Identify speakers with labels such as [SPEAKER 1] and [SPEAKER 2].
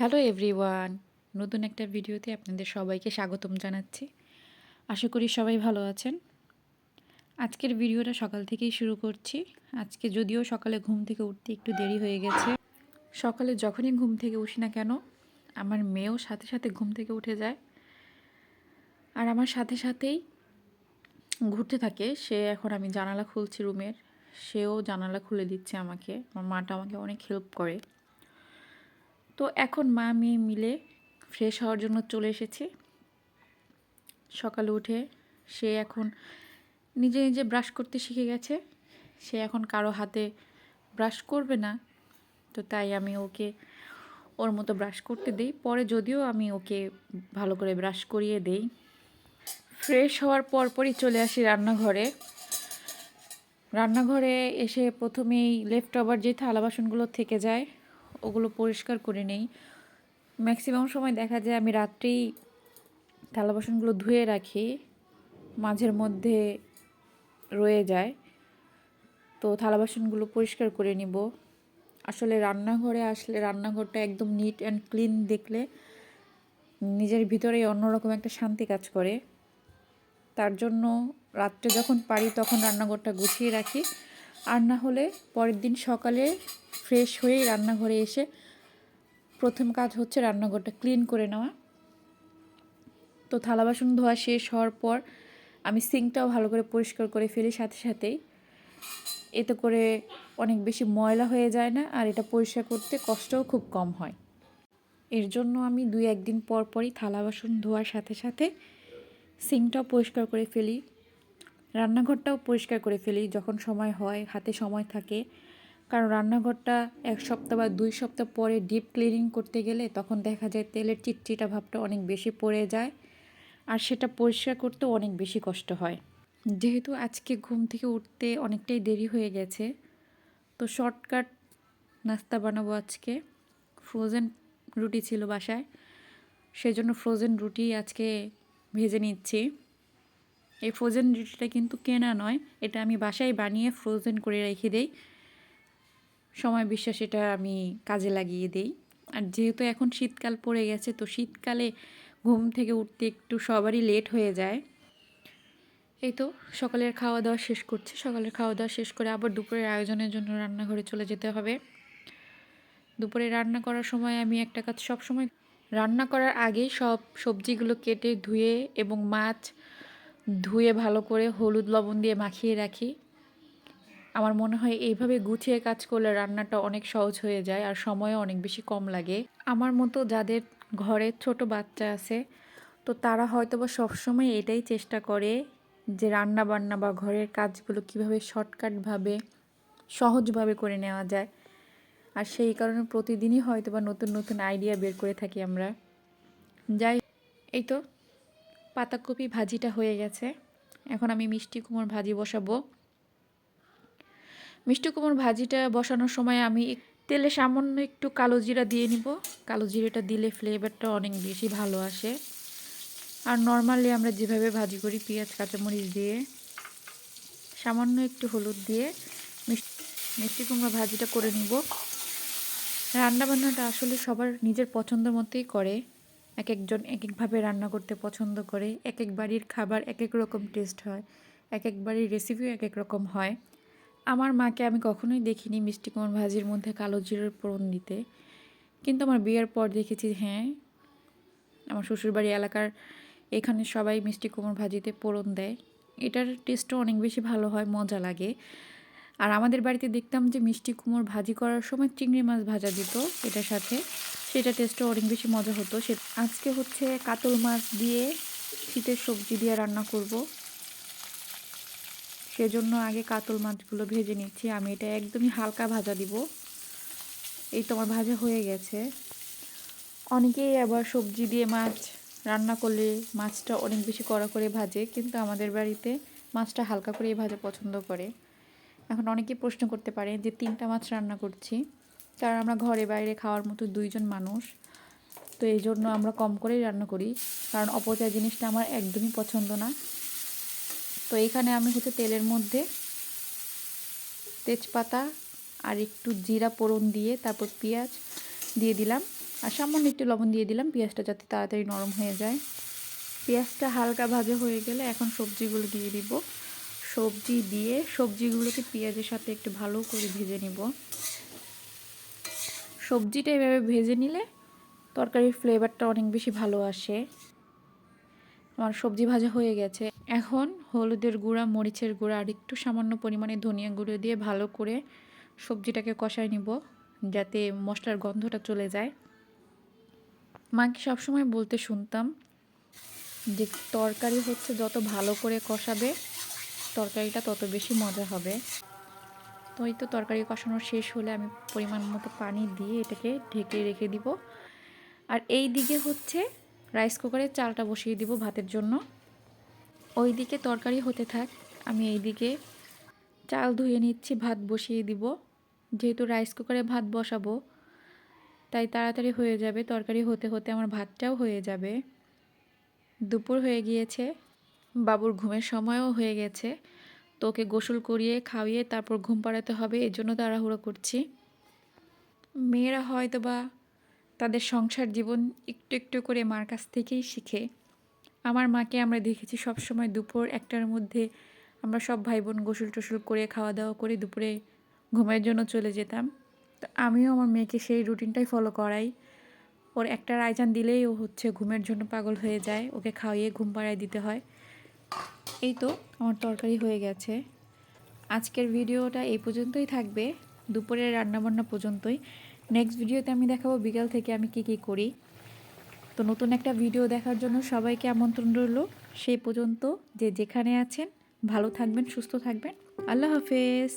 [SPEAKER 1] Hello everyone, নতুন একটা ভিডিওতে আপনাদের সবাইকে স্বাগতম জানাচ্ছি। আশা করি সবাই ভালো আছেন। আজকের ভিডিওটা সকাল থেকেই শুরু করছি। আজকে যদিও সকালে ঘুম থেকে উঠতে একটু দেরি হয়ে গেছে। সকালে যখনই ঘুম থেকে উঠি না কেন, আমার মেয়েও সাথে সাথে ঘুম থেকে উঠে যায় আর আমার সাথে সাথেই ঘুরতে থাকে। এখন আমি জানালা খুলছি রুমের, সেও জানালা খুলে দিচ্ছে আমাকে। আমার মাটা আমাকে অনেক হেল্প করে। তো এখন মা মেয়ে মিলে ফ্রেশ হওয়ার জন্য চলে এসেছি। সকালে উঠে সে এখন নিজে নিজে ব্রাশ করতে শিখে গেছে। সে এখন কারো হাতে ব্রাশ করবে না, তো তাই আমি ওকে ওর মতো ব্রাশ করতে দিই। পরে যদিও আমি ওকে ভালো করে ব্রাশ করিয়ে দেই। ফ্রেশ হওয়ার পরপরই চলে আসি রান্নাঘরে। রান্নাঘরে এসে প্রথমেই লেফট ওভার যে থালা বাসনগুলো থেকে যায় ওগুলো পরিষ্কার করে নেই। ম্যাক্সিমাম সময় দেখা যায় আমি রাত্রেই থালা বাসনগুলো ধুয়ে রাখি, মাঝের মধ্যে রয়ে যায়। তো থালা বাসনগুলো পরিষ্কার করে নিব। আসলে রান্নাঘরে আসলে রান্নাঘরটা একদম নিট অ্যান্ড ক্লিন দেখলে নিজের ভিতরেই অন্যরকম একটা শান্তি কাজ করে। তার জন্য রাত্রে যখন পারি তখন রান্নাঘরটা গুছিয়ে রাখি, আর না হলে পরের দিন সকালে ফ্রেশ হয়েই রান্নাঘরে এসে প্রথম কাজ হচ্ছে রান্নাঘরটা ক্লিন করে নেওয়া। তো থালা বাসন ধোয়া শেষ হওয়ার পর আমি সিঙ্কটাও ভালো করে পরিষ্কার করে ফেলি সাথে সাথেই। এতে করে অনেক বেশি ময়লা হয়ে যায় না, আর এটা পরিষ্কার করতে কষ্টও খুব কম হয়। এর জন্য আমি 2-1 দিন পর পরই থালা বাসন ধোয়ার সাথে সাথে সিঙ্কটাও পরিষ্কার করে ফেলি, রান্নাঘরটাও পরিষ্কার করে ফেলি যখন সময় হয়, হাতে সময় থাকে। কারণ রান্নাঘরটা 1 সপ্তাহ বা 2 সপ্তাহ পরে ডিপ ক্লিনিং করতে গেলে তখন দেখা যায় তেলের চিটচিটা ভাবটা অনেক বেশি পড়ে যায়, আর সেটা পরিষ্কার করতেও অনেক বেশি কষ্ট হয়। যেহেতু আজকে ঘুম থেকে উঠতে অনেকটাই দেরি হয়ে গেছে, তো শর্টকাট নাস্তা বানাবো আজকে। ফ্রোজেন রুটি ছিল বাসায়, সেজন্য ফ্রোজেন রুটি আজকে ভেজে নিচ্ছি। এই ফ্রোজেন রুটিটা কিন্তু কেনা নয়, এটা আমি বাসায় বানিয়ে ফ্রোজেন করে রেখে দেই। সময় বিশ্বাস এটা আমি কাজে লাগিয়ে দেই। আর যেহেতু এখন শীতকাল পড়ে গেছে, তো শীতকালে ঘুম থেকে উঠতে একটু সবারই লেট হয়ে যায়। এই তো সকালের খাওয়া দাওয়া শেষ করছি। সকালের খাওয়া দাওয়া শেষ করে আবার দুপুরের আয়োজনের জন্য রান্নাঘরে চলে যেতে হবে। দুপুরে রান্না করার সময় আমি একটা কাজ সবসময়, রান্না করার আগেই সব সবজিগুলো কেটে ধুয়ে এবং মাছ ধুয়ে ভালো করে হলুদ লবণ দিয়ে মাখিয়ে রাখি। আমার মনে হয় এইভাবে গুছিয়ে কাজ করলে রান্নাটা অনেক সহজ হয়ে যায় আর সময়ও অনেক বেশি কম লাগে। আমার মতো যাদের ঘরে ছোট বাচ্চা আছে, তো তারা হয়তোবা সবসময় এটাই চেষ্টা করে যে রান্না বান্না বা ঘরের কাজগুলো কিভাবে শর্টকাটভাবে সহজভাবে করে নেওয়া যায়। আর সেই কারণে প্রতিদিনই হয়তোবা নতুন নতুন আইডিয়া বের করে থাকি আমরা। যাই, এই তো পাতাকপি ভাজিটা হয়ে গেছে। এখন আমি মিষ্টি কুমড়োর ভাজি বসাবো। মিষ্টি কুমড়োর ভাজিটা বসানোর সময় আমি তেলে সামান্য একটু কালো জিরা দিয়ে নিব। কালো জিরাটা দিলে ফ্লেভারটা অনেক বেশি ভালো আসে। আর নর্মালি আমরা যেভাবে ভাজি করি পেঁয়াজ কাঁচামরিচ দিয়ে, সামান্য একটু হলুদ দিয়ে মিষ্টি কুমড়ো ভাজিটা করে নিব। রান্নাবান্নাটা আসলে সবার নিজের পছন্দ মতোই করে। এক একজন এক একভাবে রান্না করতে পছন্দ করে। এক এক বাড়ির খাবার এক এক রকম টেস্ট হয়, এক এক বাড়ির রেসিপিও এক এক রকম হয়। আমার মাকে আমি কখনোই দেখিনি মিষ্টি কুমড়োর ভাজির মধ্যে কালো জিরার ফোড়ন দিতে, কিন্তু আমার বিয়ের পর দেখেছি হ্যাঁ, আমার শ্বশুরবাড়ি এলাকার এখানে সবাই মিষ্টি কুমড়োর ভাজিতে ফোড়ন দেয়। এটার টেস্টও অনেক বেশি ভালো হয়, মজা লাগে। আর আমাদের বাড়িতে দেখতাম যে মিষ্টি কুমড়োর ভাজি করার সময় চিংড়ি মাছ ভাজা দিত এটার সাথে, সেটা টেস্টও অনেক বেশি মজা হতো। আজকে হচ্ছে কাতল মাছ দিয়ে শীতের সবজি দিয়ে রান্না করব। সেজন্য আগে কাতল মাছগুলো ভেজে নিচ্ছি। আমি এটা একদমই হালকা ভাজা দিব। এই তো আমার ভাজা হয়ে গেছে। অনেকেই আবার সবজি দিয়ে মাছ রান্না করলে মাছটা অনেক বেশি কড়া করে ভাজে, কিন্তু আমাদের বাড়িতে মাছটা হালকা করেই ভাজা পছন্দ করে। এখন অনেকেই প্রশ্ন করতে পারে যে 3টা মাছ রান্না করছি, কারণ আমরা ঘরে বাইরে খাওয়ার মতো 2 জন মানুষ, তো এই জন্য আমরা কম করেই রান্না করি, কারণ অপচয় জিনিসটা আমার একদমই পছন্দ না। তো এখানে আমি হচ্ছে তেলের মধ্যে তেজপাতা আর একটু জিরা ফোড়ন দিয়ে তারপর পেঁয়াজ দিয়ে দিলাম। আর সামান্য একটু লবণ দিয়ে দিলাম পেঁয়াজটা যাতে তাড়াতাড়ি নরম হয়ে যায়। পেঁয়াজটা হালকা ভাজা হয়ে গেলে এখন সবজিগুলো দিয়ে দিব। সবজি দিয়ে সবজিগুলোকে পেঁয়াজের সাথে একটু ভালো করে ভেজে নিব। সবজিটা এভাবে ভেজে নিলে তরকারির ফ্লেভারটা অনেক বেশি ভালো আসে। আমার সবজি ভাজা হয়ে গেছে। এখন হলুদের গুঁড়া, মরিচের গুঁড়া আর একটু সামান্য পরিমাণে ধনিয়া গুঁড়ো দিয়ে ভালো করে সবজিটাকে কষায় নিব যাতে মশলার গন্ধটা চলে যায়। মাকে সবসময় বলতে শুনতাম যে তরকারি হচ্ছে যত ভালো করে কষাবে তরকারিটা তত বেশি মজা হবে। তো এই তো তরকারি কষানো শেষ হলে আমি পরিমাণ মতো পানি দিয়ে এটাকে ঢেকে রেখে দিব। আর এই দিকে হচ্ছে রাইস কুকারে চালটা বসিয়ে দিব ভাতের জন্য। ওই দিকে তরকারি হতে থাক, আমি এই দিকে চাল ধুয়ে নিচ্ছি, ভাত বসিয়ে দিব। যেহেতু রাইস কুকারে ভাত বসাবো তাই তাড়াতাড়ি হয়ে যাবে, তরকারি হতে হতে আমার ভাতটাও হয়ে যাবে। দুপুর হয়ে গিয়েছে, বাবুর ঘুমের সময়ও হয়ে গেছে। তো ওকে গোসল করিয়ে খাইয়ে তারপর ঘুম পাড়াতে হবে, এর জন্য তাড়াহুড়ো করছি। মেয়েরা হয়তো বা তাদের সংসার জীবন একটু একটু করে মার কাছ থেকেই শিখে। আমার মাকে আমরা দেখেছি সবসময় দুপুর 1টার মধ্যে আমরা সব ভাই বোন গোসল টোসল করে খাওয়া দাওয়া করে দুপুরে ঘুমের জন্য চলে যেতাম। তো আমিও আমার মেয়েকে সেই রুটিনটাই ফলো করাই। ওর একটা আইজান দিলেই ও হচ্ছে ঘুমের জন্য পাগল হয়ে যায়, ওকে খাওয়িয়ে ঘুম পাড়ায় দিতে হয়। এই তো আমার তরকারি হয়ে গেছে। আজকের ভিডিওটা এই পর্যন্তই থাকবে, দুপুরের রান্নাবান্না পর্যন্তই। নেক্সট ভিডিওতে আমি দেখাবো বিকাল থেকে আমি কী করি। তো নতুন একটা ভিডিও দেখার জন্য সবাইকে আমন্ত্রণ রইল। সেই পর্যন্ত যে যেখানে আছেন ভালো থাকবেন, সুস্থ থাকবেন। আল্লাহ হাফেজ।